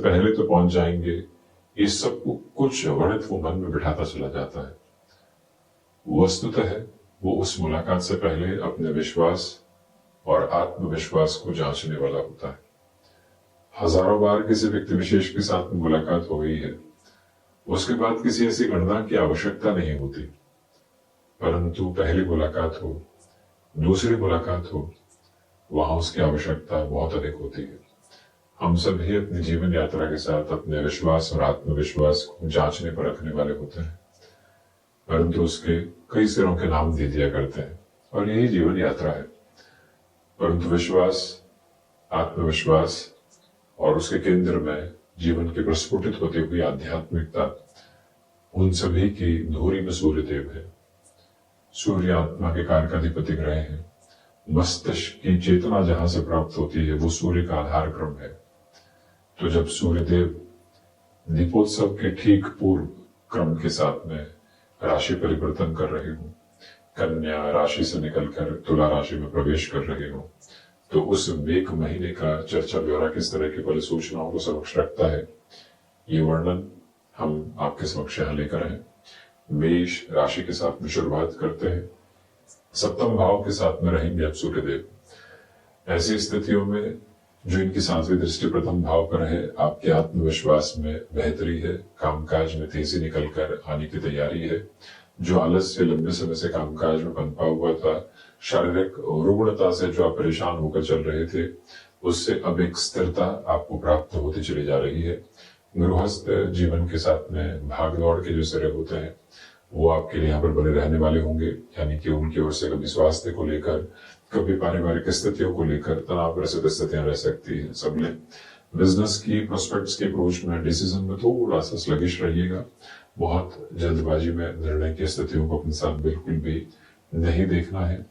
पहले तो पहुंच जाएंगे, ये सब कुछ वर्णित वो मन में बिठाता चला जाता है। वस्तुतः वो उस मुलाकात से पहले अपने विश्वास और आत्मविश्वास को जांचने वाला होता है। हजारों बार किसी व्यक्ति विशेष के साथ मुलाकात हो गई है, उसके बाद किसी ऐसी गणना की आवश्यकता नहीं होती, परंतु पहली मुलाकात हो, दूसरी मुलाकात हो, वहां उसकी आवश्यकता बहुत अधिक होती है। हम सभी अपनी जीवन यात्रा के साथ अपने विश्वास और आत्मविश्वास को जांचने पर रखने वाले होते हैं, परंतु उसके कई सिरों के नाम दे दिया करते हैं और यही जीवन यात्रा है। परंतु विश्वास, आत्मविश्वास और उसके केंद्र में जीवन की प्रस्फुटित होती हुई आध्यात्मिकता, उन सभी की धुरी में सूर्यदेव है। सूर्य आत्मा के कारकाधिपति ग्रह है। मस्तिष्क की चेतना जहां से प्राप्त होती है वो सूर्य का आधार क्रम है। तो जब सूर्यदेव दीपोत्सव के ठीक पूर्व क्रम के साथ में राशि परिवर्तन कर रहे हो, कन्या राशि से निकलकर तुला राशि में प्रवेश कर रहे हो, तो उस एक महीने का चर्चा ब्यौरा किस तरह की फल सूचनाओं को समक्ष रखता है, ये वर्णन हम आपके समक्ष यहाँ लेकर आए। मेष राशि के साथ में शुरुआत करते हैं। सप्तम भाव के साथ में रहेंगे अब सूर्यदेव। ऐसी स्थितियों में जो इनकी सातवीं दृष्टि प्रथम भाव पर है, आपके आत्मविश्वास में बेहतरी है, कामकाज में तेजी निकल कर आने की तैयारी है। जो आलस्य लंबे समय से कामकाज में पनपा हुआ था, शारीरिक रुग्णता से जो आप परेशान होकर चल रहे थे, उससे अब एक स्थिरता आपको प्राप्त होती चली जा रही है। गृहस्थ जीवन के साथ में भाग दौड़ के जो सिरे होते हैं वो आपके लिए यहाँ पर बने रहने वाले होंगे, यानी कि उनकी ओर से कभी स्वास्थ्य को लेकर, कभी पारिवारिक स्थितियों को लेकर तनावग्रस्त स्थितियां रह सकती है सबने। बिजनेस की प्रोस्पेक्ट्स के अप्रोच में, डिसीजन में थोड़ा सा स्लगिश रहिएगा। बहुत जल्दबाजी में निर्णय की स्थितियों को अपने साथ बिल्कुल भी नहीं देखना है।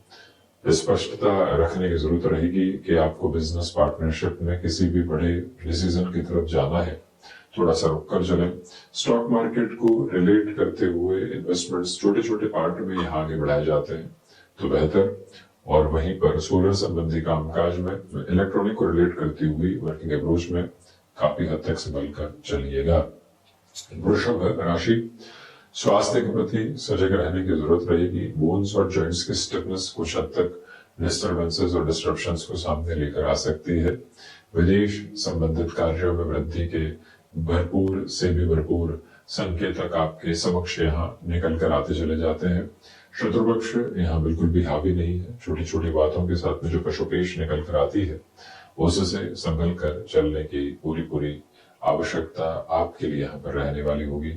स्पष्टता रखने की जरूरत रहेगी कि आपको बिजनेस पार्टनरशिप में किसी भी बड़े डिसीजन की तरफ जाना है, थोड़ा सा रुक कर चलें। स्टॉक मार्केट को रिलेट करते हुए इन्वेस्टमेंट्स छोटे छोटे पार्ट में यहाँ आगे बढ़ाए जाते हैं तो बेहतर। और वहीं पर सोलर संबंधी कामकाज में इलेक्ट्रॉनिक को रिलेट करती हुई वर्किंग अप्रोच में काफी हद तक संभल कर चलिएगा। वृषभ राशि, स्वास्थ्य के प्रति सजग रहने की जरूरत रहेगी। बोन्स और जॉइंट्स की स्टिफनेस कुछ हद तक डिस्टर्बेंसेस और डिस्ट्रप्शंस को सामने लेकर आ सकती है। विदेश संबंधित कार्यों में वृद्धि के भरपूर से भी भरपूर संकेतक आपके समक्ष यहाँ निकल कर आते चले जाते हैं। शत्रुपक्ष यहाँ बिल्कुल भी हावी नहीं है। छोटी छोटी बातों के साथ में जो कशोपेश निकल कर आती है, उससे संभल कर चलने की पूरी आवश्यकता आपके लिए यहाँ पर रहने वाली होगी।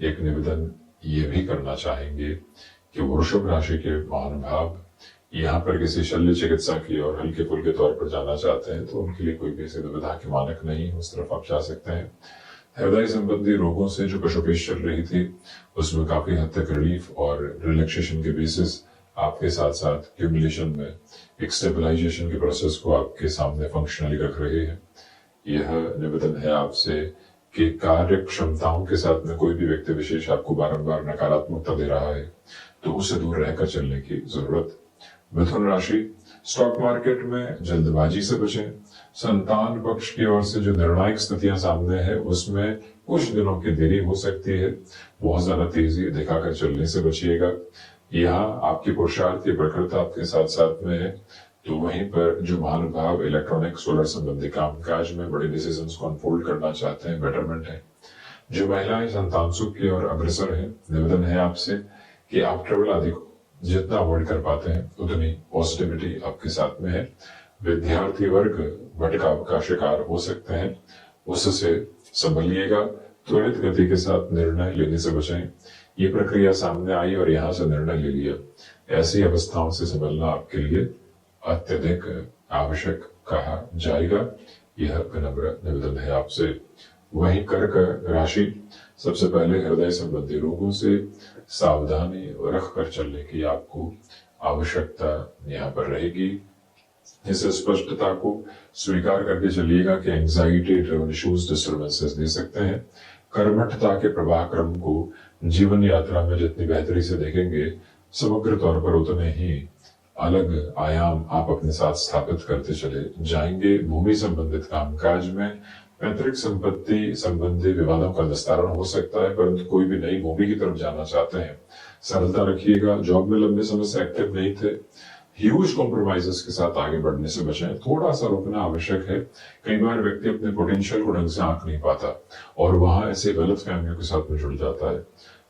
एक निवेदन ये भी करना चाहेंगे कि वृषभ राशि के महानुभाव यहाँ पर किसी शल्य चिकित्सा की और हल्के फुल्के तौर पर जाना चाहते हैं तो उनके लिए कोई भी ऐसी दुविधा के मानक नहीं, उस तरफ आप जा सकते हैं। हृदय संबंधी रोगों से जो कशोपेश चल रही थी, उसमें काफी हद तक रिलीफ और रिलैक्सेशन के बेसिस आपके साथ साथ क्यूमुलेशन में एक स्टेबलाइजेशन के प्रोसेस को आपके सामने फंक्शनली रख रहे हैं। यह निवेदन है आपसे कि कार्य क्षमताओं के साथ में कोई भी व्यक्ति विशेष आपको बारंबार नकारात्मकता दे रहा है तो उससे दूर रहकर चलने की जरूरत। मिथुन राशि, स्टॉक मार्केट में जल्दबाजी से बचें। संतान पक्ष की ओर से जो निर्णायक स्थितियां सामने है उसमें कुछ दिनों की देरी हो सकती है। बहुत ज्यादा तेजी दिखाकर चलने से बचिएगा। यहाँ आपकी पुरुषार्थ की प्रखरता आपके साथ साथ में है, तो वहीं पर जो महानुभाव इलेक्ट्रॉनिक सोलर संबंधी कामकाज में बड़े डिसीजंस को अनफोल्ड करना चाहते हैं, बेटरमेंट है। जो महिलाएं संतान सुख की ओर अग्रसर है, निवेदन है आपसे कि आप ट्रेवल आदि को जितना अवॉइड कर पाते हैं उतनी पॉजिटिविटी आपके साथ में है। विद्यार्थी वर्ग भटकाव का शिकार हो सकते हैं, उससे संभलिएगा। त्वरित गति के साथ निर्णय लेने से बचें। ये प्रक्रिया सामने आई और यहाँ से निर्णय ले लिया, ऐसी अवस्थाओं से संभलना आपके लिए अत्यधिक आवश्यक कहा जाएगा। यह विनम्र निवेदन है आपसे। वहीं कर्क राशि, सबसे पहले हृदय संबंधी रोगों से सावधानी रख कर चलने की आपको आवश्यकता यहाँ पर रहेगी। इस स्पष्टता को स्वीकार करके चलिएगा कि एंजाइटी ड्रिवन इश्यूज डिस्टर्बेंसेस दे सकते हैं। कर्मठता के प्रवाह क्रम को जीवन यात्रा में जितनी बेहतरी से देखेंगे, समग्र तौर पर उतने ही अलग आयाम आप अपने साथ स्थापित करते चले जाएंगे। भूमि संबंधित कामकाज में पैतृक संपत्ति संबंधी विवादों का निस्तारण हो सकता है, परंतु कोई भी नई भूमि की तरफ जाना चाहते हैं, सरलता रखिएगा। जॉब में लंबे समय से एक्टिव नहीं थे, ह्यूज कॉम्प्रोमाइजेस के साथ आगे बढ़ने से बचें, थोड़ा सा रुकना आवश्यक है। कई बार व्यक्ति अपने पोटेंशियल को ढंग से आंक नहीं पाता और वहां ऐसे गलत फहमियों के साथ में जुड़ जाता है,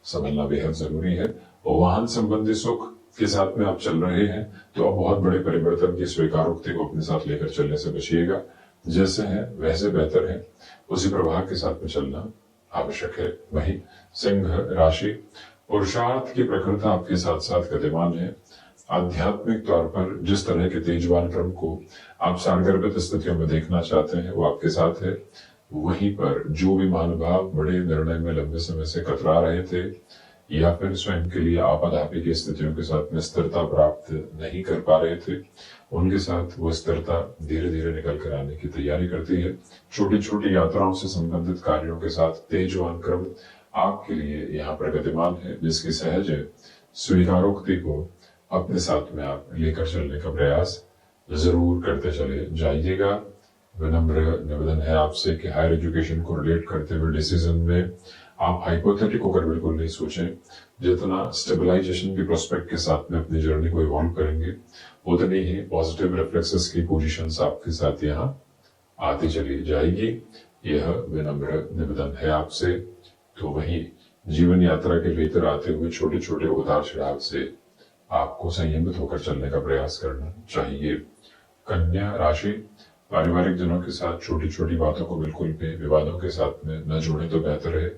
समझना बेहद जरूरी है। और वाहन संबंधी सुख के साथ में आप चल रहे हैं तो आप बहुत बड़े परिवर्तन की स्वीकारोक्ति को अपने साथ लेकर चलने से बचिएगा। जैसे है वैसे बेहतर है, उसी प्रवाह के साथ में चलना आवश्यक है। वही सिंह राशि, पुरुषार्थ की प्रखरता आपके साथ साथ गतिमान है। आध्यात्मिक तौर पर जिस तरह के तेजवान क्रम को आप सारगर्भित स्थितियों में देखना चाहते हैं वो आपके साथ है। वहीं पर जो भी महानुभाव बड़े निर्णय में लंबे समय से कतरा रहे थे या फिर स्वयं के लिए आपाधापी की स्थितियों के साथ में स्थिरता प्राप्त नहीं कर पा रहे थे, उनके साथ वो स्थिरता धीरे धीरे निकल कर आने की तैयारी करती है। छोटी छोटी यात्राओं से संबंधित कार्यों के साथ तेजवान क्रम आपके लिए यहाँ पर गतिमान है, जिसकी सहज स्वीकारोक्ति को अपने साथ में आप लेकर चलने का प्रयास जरूर करते चले जाइएगा। विनम्र निवेदन है आपसे कि हायर एजुकेशन को रिलेट करते हुए डिसीजन में आप हाइपोथेटिक होकर बिल्कुल नहीं सोचें। जितना स्टेबलाइजेशन की प्रोस्पेक्ट के साथ में अपनी जर्नी को इवॉल्व करेंगे, उतनी ही पॉजिटिव रिफ्लेक्सेस की पोजीशंस आपके साथ यहाँ आती चली जाएगी। यह विनम्र निवेदन है आपसे। तो वही जीवन यात्रा के भीतर आते हुए छोटे छोटे उतार चढ़ाव से आपको संयमित होकर चलने का प्रयास करना चाहिए। कन्या राशि, पारिवारिक जनों के साथ छोटी छोटी बातों को बिल्कुल भी विवादों के साथ में न जोड़े तो बेहतर है।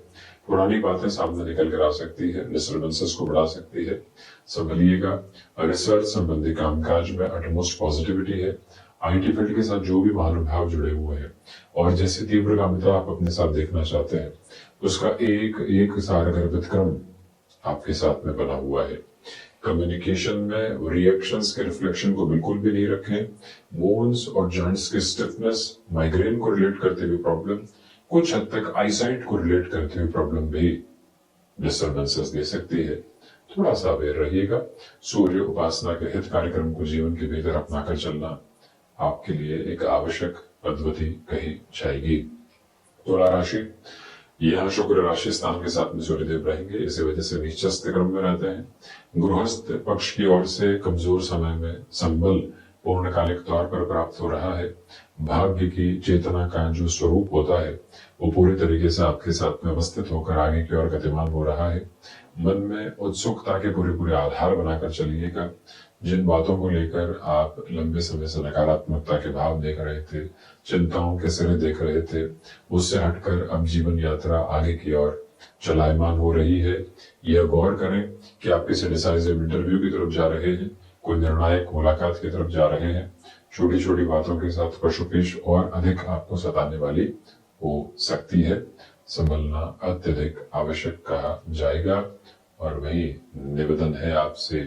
पुरानी बातें सामने निकल कर आ सकती है, डिस्टर्बेंसेस को बढ़ा सकती है, संभलिएगा। रिसर्च संबंधी कामकाज में अटमोस्ट पॉजिटिविटी है। आईटी फील्ड के साथ जो भी महानुभाव जुड़े हुए हैं और जैसे तीव्रगामिता आप अपने साथ देखना चाहते हैं, उसका एक एक सारगर्भित क्रम आपके साथ में बना हुआ है। कम्युनिकेशन में रिएक्शंस के रिफ्लेक्शन को बिल्कुल भी नहीं रखें। बोन्स और जॉइंट्स की स्टिफनेस, माइग्रेन को रिलेट करते हुए प्रॉब्लम, कुछ हद तक आईसाइट को रिलेट करते हुए प्रॉब्लम भी डिस्टर्बेंसेस दे सकती है। थोड़ा सा अवेयर रहिएगा। सूर्य उपासना के हित कार्यक्रम को जीवन के भीतर अपनाकर चलना आपके लिए एक आवश्यक पद्धति कही जाएगी। तुला राशि, यह शुक्र राशि स्थान के साथ में सूर्यदेव रहेंगे, इसी वजह से नीचस्थ क्रम में रहते हैं। गृहस्थ पक्ष की ओर से कमजोर समय में संबल पूर्णकालिक तौर पर प्राप्त हो रहा है। भाग्य की चेतना का जो स्वरूप होता है वो पूरी तरीके से आपके साथ में अवस्थित होकर आगे की ओर गतिमान हो रहा है। मन में उत्सुकता के पूरे पूरे आधार बनाकर चलिएगा। जिन बातों को लेकर आप लंबे समय से नकारात्मकता के भाव देख रहे थे, चिंताओं के सिरे देख रहे थे, उससे हटकर अब जीवन यात्रा आगे की ओर चलायमान हो रही है। यह गौर करें कि आप किसी डिसाइसिव इंटरव्यू की तरफ जा रहे हैं, कोई निर्णायक मुलाकात की तरफ जा रहे हैं। छोटी छोटी बातों के साथ पशुपेश और अधिक आपको सताने वाली हो सकती है, संभलना अत्यधिक आवश्यक कहा जाएगा। और वही निवेदन है आपसे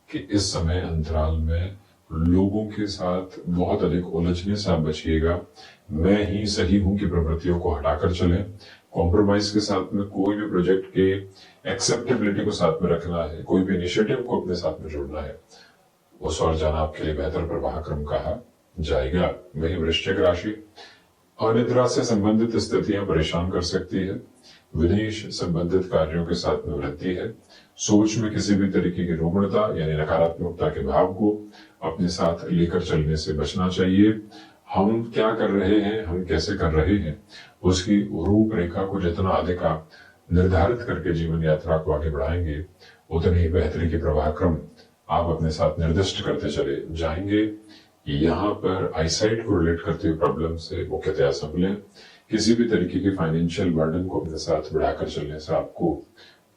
कि इस समय अंतराल में लोगों के साथ बहुत अधिक उलझने से आप बचिएगा। मैं ही सही हूं की प्रवृत्तियों को हटाकर चलें। कॉम्प्रोमाइज के साथ में कोई भी प्रोजेक्ट के एक्सेप्टेबिलिटी को साथ में रखना है, कोई भी इनिशिएटिव को अपने साथ में जोड़ना है, उस और जाना आपके लिए बेहतर प्रवाह क्रम कहा जाएगा। वही वृश्चिक राशि, अनिद्रा से संबंधित स्थितियां परेशान कर सकती है। विदेश संबंधित कार्यों के साथ में वृद्धि है। सोच में किसी भी तरीके की रोगणता यानी नकारात्मकता के भाव को अपने साथ लेकर चलने से बचना चाहिए। हम क्या कर रहे हैं, हम कैसे कर रहे हैं, उसकी रूपरेखा को जितना अधिक आप निर्धारित करके जीवन यात्रा को आगे बढ़ाएंगे, उतनी ही बेहतरी की प्रवाह क्रम आप अपने साथ निर्दिष्ट करते चले जाएंगे। यहाँ पर आईसाइट को रिलेट करते हुए प्रॉब्लम से मुख्यतया संभलें। किसी भी तरीके की फाइनेंशियल बर्डन को अपने साथ बढ़ाकर चलने से आपको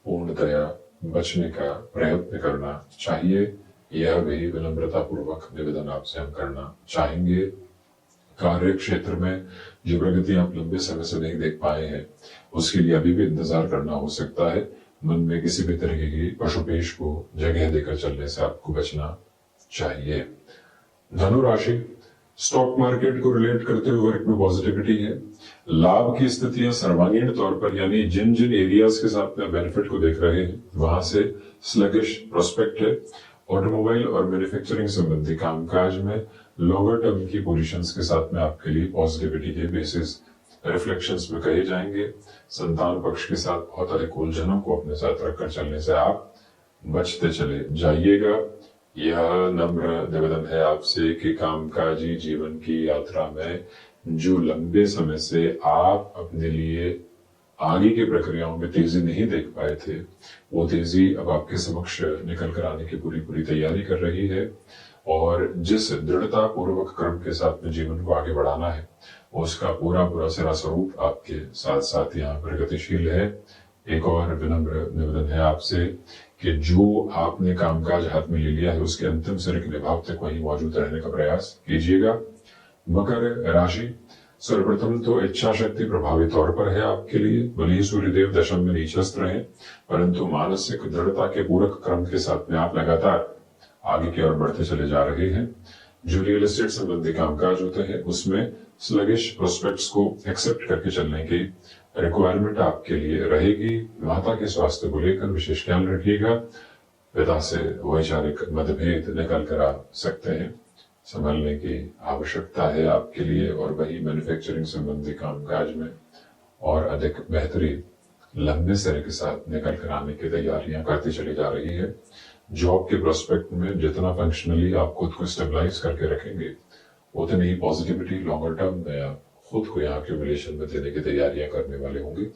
पूर्णतया बचने का प्रयत्न करना चाहिए। यह भी विनम्रता पूर्वक निवेदन आपसे हम करना चाहेंगे। कार्य क्षेत्र में जो प्रगति आप लंबे समय से नहीं देख पाए हैं, उसके लिए अभी भी इंतजार करना हो सकता है। मन में किसी भी तरीके की पशुपेश को जगह देकर चलने से आपको बचना चाहिए। धनु राशि, स्टॉक मार्केट को रिलेट करते हुए वर्क में पॉजिटिविटी है। लाभ की स्थितियां सर्वांगीण तौर पर, यानी जिन जिन एरियाज के साथ में बेनिफिट को देख रहे हैं वहां से स्लगिश प्रोस्पेक्ट है। ऑटोमोबाइल और मैन्युफैक्चरिंग संबंधी कामकाज में लॉन्गर टर्म की पोजीशंस के साथ में आपके लिए पॉजिटिविटी के बेसिस रिफ्लेक्शंस में कहे जाएंगे। संतान पक्ष के साथ बहुत अधिक उलझनों को अपने साथ रखकर चलने से आप बचते चले जाइएगा। यह नम्र निवेदन है आपसे कि कामकाजी जीवन की यात्रा में जो लंबे समय से आप अपने लिए आगे की प्रक्रियाओं में तेजी नहीं देख पाए थे, वो तेजी अब आपके समक्ष निकल कर आने की पूरी तैयारी कर रही है। और जिस दृढ़ता पूर्वक कर्म के साथ में जीवन को आगे बढ़ाना है, उसका पूरा सिरा स्वरूप आपके साथ साथ यहाँ प्रगतिशील है। एक और विनम्र निवेदन है आपसे कि जो आपने कामकाज हाथ में ले लिया है, उसके अंतिम सिरे के निभाव तक वहीं मौजूद रहने का प्रयास कीजिएगा। मकर राशि, सर्वप्रथम तो इच्छा शक्ति प्रभावी तौर पर है आपके लिए। भले ही सूर्यदेव दशम में नीचस्थ रहे, परंतु मानसिक दृढ़ता के पूरक क्रम के साथ में आप लगातार आगे की ओर बढ़ते चले जा रहे हैं। जो रियल एस्टेट संबंधी कामकाज होते हैं, उसमें स्लगिश प्रोस्पेक्ट्स को एक्सेप्ट करके चलने की रिक्वायरमेंट आपके लिए रहेगी। माता के स्वास्थ्य को लेकर विशेष ख्याल रखिएगा। पिता से वैचारिक मतभेद निकल कर आ सकते हैं, संभालने की आवश्यकता है आपके लिए। और वही मैन्युफैक्चरिंग संबंधी कामकाज में और अधिक बेहतरीन लंबे सिरे के साथ निकल कर आने की तैयारियां करती चली जा रही है। जॉब के प्रोस्पेक्ट में जितना फंक्शनली आप खुद को स्टेबलाइज करके रखेंगे, उतनी ही पॉजिटिविटी लॉन्गर टर्म में आप खुद को यहाँ एक्यूमुलेशन में देने की तैयारियां करने वाले होंगे।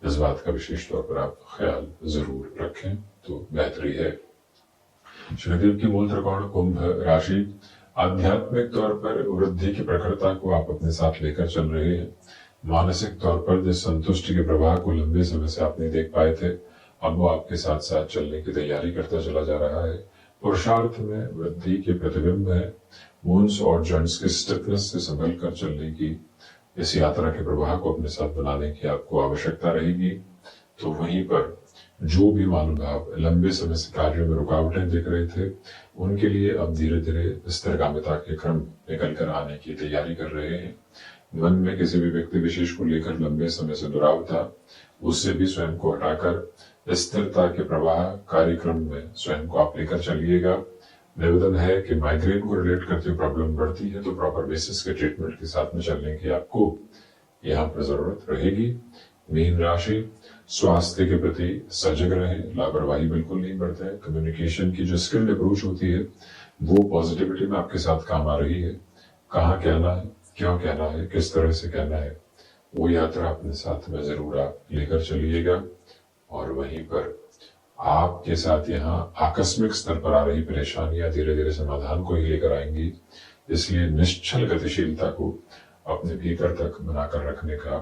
इस बात का विशेष तौर पर आप ख्याल जरूर रखें तो बेहतरी है। शनिदेव की मूल त्रिकोण कुंभ राशि, आध्यात्मिक तौर पर वृद्धि की प्रखरता को आप अपने साथ लेकर चल रहे हैं। मानसिक तौर पर जिस संतुष्टि के प्रवाह को लंबे समय से आप नहीं देख पाए थे, अब वो आपके साथ साथ चलने की तैयारी करता चला जा रहा है। पुरुषार्थ में वृद्धि के प्रतिबिंब है। बोन्स और जॉइंट्स के स्टिफनेस से संभल कर चलने की इस यात्रा के प्रवाह को अपने साथ बनाने की आपको आवश्यकता रहेगी। तो वहीं पर जो भी महानुभाव लंबे समय से कार्यों में रुकावटें दिख रहे थे, उनके लिए अब धीरे धीरे स्थिरगामिता के क्रम निकल कर आने की तैयारी कर रहे हैं। मन में किसी भी व्यक्ति विशेष को लेकर लंबे समय से दुराव था, उससे भी स्वयं को हटाकर स्थिरता के प्रवाह कार्यक्रम में स्वयं को आप लेकर चलिएगा। निवेदन है कि माइग्रेन को रिलेट करते हुए प्रॉब्लम बढ़ती है तो प्रॉपर बेसिस के ट्रीटमेंट के साथ में चलने की आपको यहाँ पर जरूरत रहेगी। मीन राशि, स्वास्थ्य के प्रति सजग रहें, लापरवाही बिल्कुल नहीं बरतें। कम्युनिकेशन की जो स्किल्ड अप्रोच होती है, वो पॉजिटिविटी में आपके साथ काम आ रही है। कहाँ कहना है, क्यों कहना है, किस तरह से कहना है, वो यात्रा अपने साथ में जरूर आप लेकर चलिएगा। और वहीं पर आपके साथ यहाँ आकस्मिक स्तर पर आ रही परेशानियां धीरे धीरे समाधान को ही लेकर आएंगी। इसलिए निश्चल गतिशीलता को अपने भीतर तक बनाकर रखने का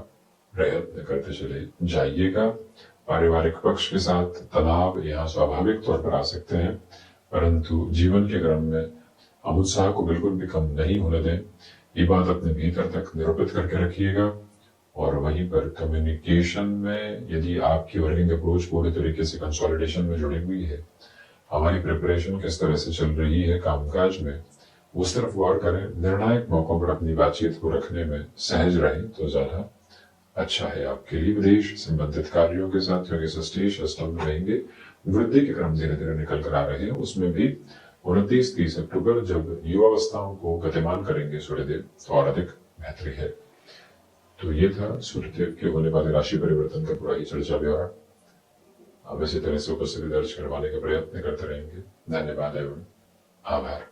प्रयत्न करते चले जाइएगा। पारिवारिक पक्ष के साथ तनाव यहाँ स्वाभाविक तौर पर आ सकते हैं, परंतु जीवन के क्रम में हम उत्साह को बिल्कुल भी कम नहीं होने दें। ये बात अपने भीतर तक निरूपित करके रखिएगा। और वहीं पर कम्युनिकेशन में यदि आपकी वर्किंग अप्रोच पूरे तरीके से कंसोलिडेशन में जुड़ी हुई है, हमारी प्रिपरेशन किस तरह से चल रही है कामकाज में, उस तरफ गौर करें। निर्णायक मौकों पर अपनी बातचीत को रखने में सहज रहें तो ज्यादा अच्छा है आपके लिए। विदेश संबंधित कार्यों के साथ क्योंकि षष्ठी अष्टम में रहेंगे, वृद्धि के क्रम धीरे धीरे निकल कर आ रहे हैं। उसमें भी 29-30 अक्टूबर जब युवावस्थाओं को गतिमान करेंगे सूर्यदेव, तो और अधिक बेहतरी है। तो ये था सूर्यदेव के होने वाले राशि परिवर्तन का पूरा ही चर्चा ब्यौरा। अब इसी तरह से उपस्थिति दर्ज करवाने का प्रयत्न करते रहेंगे। धन्यवाद एवं आभार।